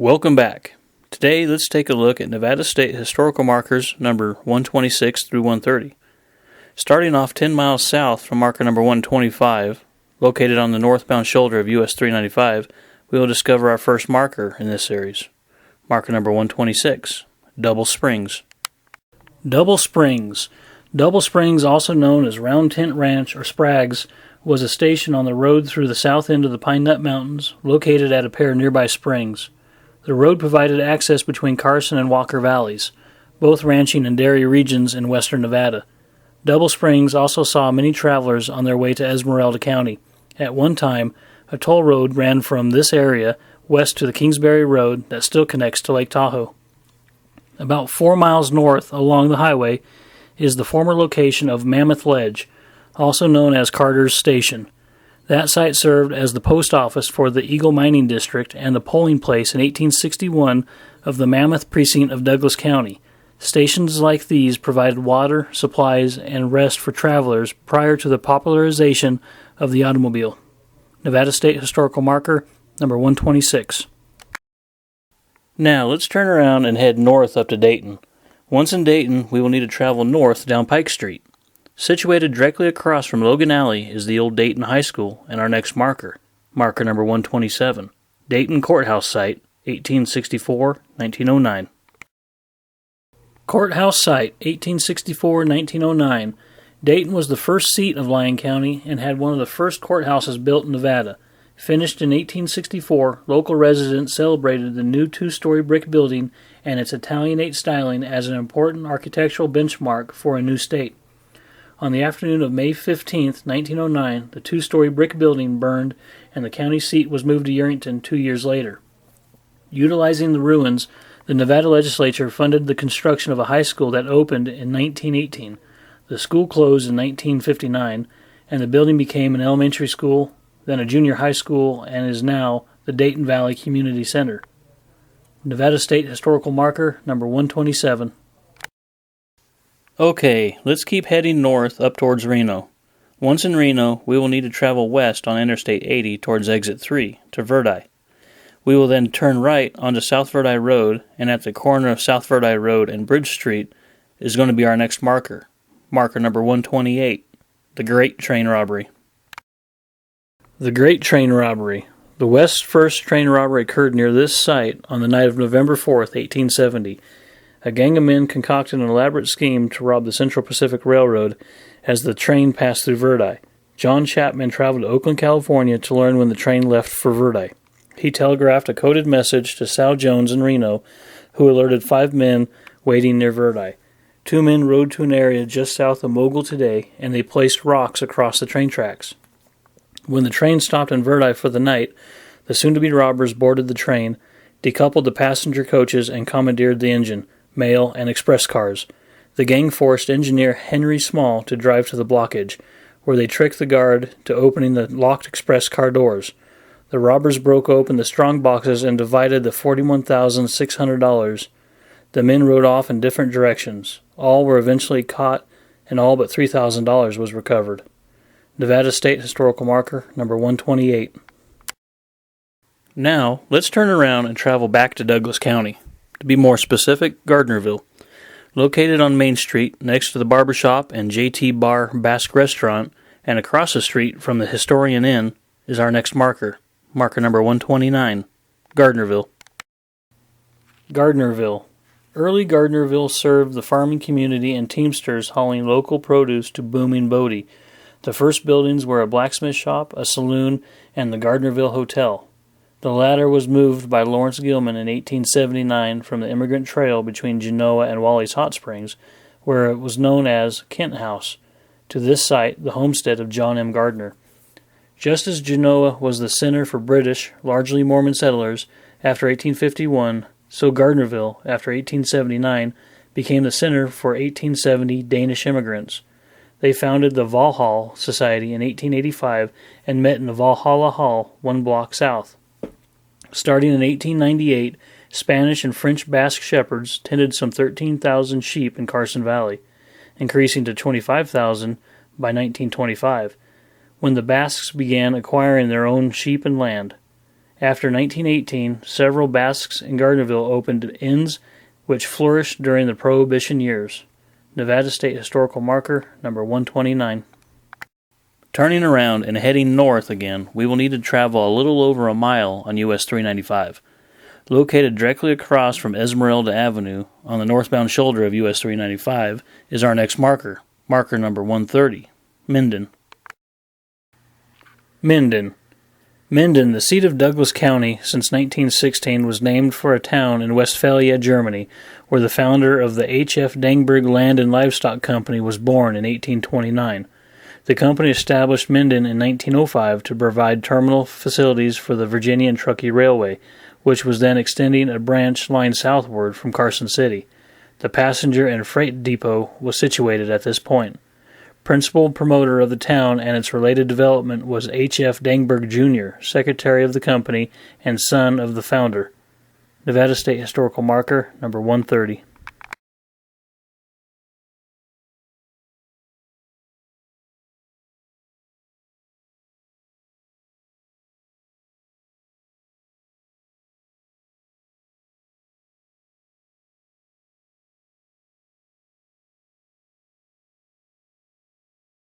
Welcome back. Today, let's take a look at Nevada State Historical Markers number 126 through 130. Starting off 10 miles south from marker number 125, located on the northbound shoulder of US 395, we will discover our first marker in this series. Marker number 126, Double Springs. Double Springs. Double Springs, also known as Round Tent Ranch or Sprague's, was a station on the road through the south end of the Pine Nut Mountains, located at a pair of nearby springs. The road provided access between Carson and Walker Valleys, both ranching and dairy regions in western Nevada. Double Springs also saw many travelers on their way to Esmeralda County. At one time, a toll road ran from this area west to the Kingsbury Road that still connects to Lake Tahoe. About 4 miles north along the highway is the former location of Mammoth Ledge, also known as Carter's Station. That site served as the post office for the Eagle Mining District and the polling place in 1861 of the Mammoth Precinct of Douglas County. Stations like these provided water, supplies, and rest for travelers prior to the popularization of the automobile. Nevada State Historical Marker, number 126. Now, let's turn around and head north up to Dayton. Once in Dayton, we will need to travel north down Pike Street. Situated directly across from Logan Alley is the old Dayton High School and our next marker, marker number 127, Dayton Courthouse Site, 1864-1909. Courthouse Site, 1864-1909. Dayton was the first seat of Lyon County and had one of the first courthouses built in Nevada. Finished in 1864, local residents celebrated the new two-story brick building and its Italianate styling as an important architectural benchmark for a new state. On the afternoon of May 15, 1909, the two-story brick building burned and the county seat was moved to Yerington 2 years later. Utilizing the ruins, the Nevada legislature funded the construction of a high school that opened in 1918. The school closed in 1959, and the building became an elementary school, then a junior high school, and is now the Dayton Valley Community Center. Nevada State Historical Marker, number 127. Okay, let's keep heading north up towards Reno. Once in Reno, we will need to travel west on Interstate 80 towards Exit 3 to Verdi. We will then turn right onto South Verdi Road, and at the corner of South Verdi Road and Bridge Street is going to be our next marker. Marker number 128, the Great Train Robbery. The Great Train Robbery. The West's first train robbery occurred near this site on the night of November 4th, 1870. A gang of men concocted an elaborate scheme to rob the Central Pacific Railroad as the train passed through Verdi. John Chapman traveled to Oakland, California to learn when the train left for Verdi. He telegraphed a coded message to Sal Jones in Reno, who alerted 5 men waiting near Verdi. 2 men rode to an area just south of Mogul today, and they placed rocks across the train tracks. When the train stopped in Verdi for the night, the soon-to-be robbers boarded the train, decoupled the passenger coaches, and commandeered the engine, mail, and express cars. The gang forced engineer Henry Small to drive to the blockage, where they tricked the guard to opening the locked express car doors. The robbers broke open the strong boxes and divided the $41,600. The men rode off in different directions. All were eventually caught, and all but $3,000 was recovered. Nevada State Historical Marker, number 128. Now, let's turn around and travel back to Douglas County. To be more specific, Gardnerville. Located on Main Street, next to the barbershop and JT Bar Basque Restaurant, and across the street from the Historian Inn, is our next marker. Marker number 129, Gardnerville. Gardnerville. Early Gardnerville served the farming community and teamsters hauling local produce to booming Bodie. The first buildings were a blacksmith shop, a saloon, and the Gardnerville Hotel. The latter was moved by Lawrence Gilman in 1879 from the Immigrant Trail between Genoa and Wally's Hot Springs, where it was known as Kent House, to this site, the homestead of John M. Gardner. Just as Genoa was the center for British, largely Mormon settlers after 1851, so Gardnerville, after 1879, became the center for 1870 Danish immigrants. They founded the Valhall Society in 1885 and met in the Valhalla Hall, 1 block south. Starting in 1898, Spanish and French Basque shepherds tended some 13,000 sheep in Carson Valley, increasing to 25,000 by 1925, when the Basques began acquiring their own sheep and land. After 1918, several Basques in Gardnerville opened inns which flourished during the Prohibition years. Nevada State Historical Marker, number 129. Turning around and heading north again, we will need to travel a little over a mile on US 395. Located directly across from Esmeralda Avenue on the northbound shoulder of US 395 is our next marker, marker number 130, Minden. Minden. Minden, the seat of Douglas County since 1916, was named for a town in Westphalia, Germany, where the founder of the H.F. Dangberg Land and Livestock Company was born in 1829. The company established Minden in 1905 to provide terminal facilities for the Virginia and Truckee Railway, which was then extending a branch line southward from Carson City. The passenger and freight depot was situated at this point. Principal promoter of the town and its related development was H.F. Dangberg, Jr., secretary of the company and son of the founder. Nevada State Historical Marker, number 130.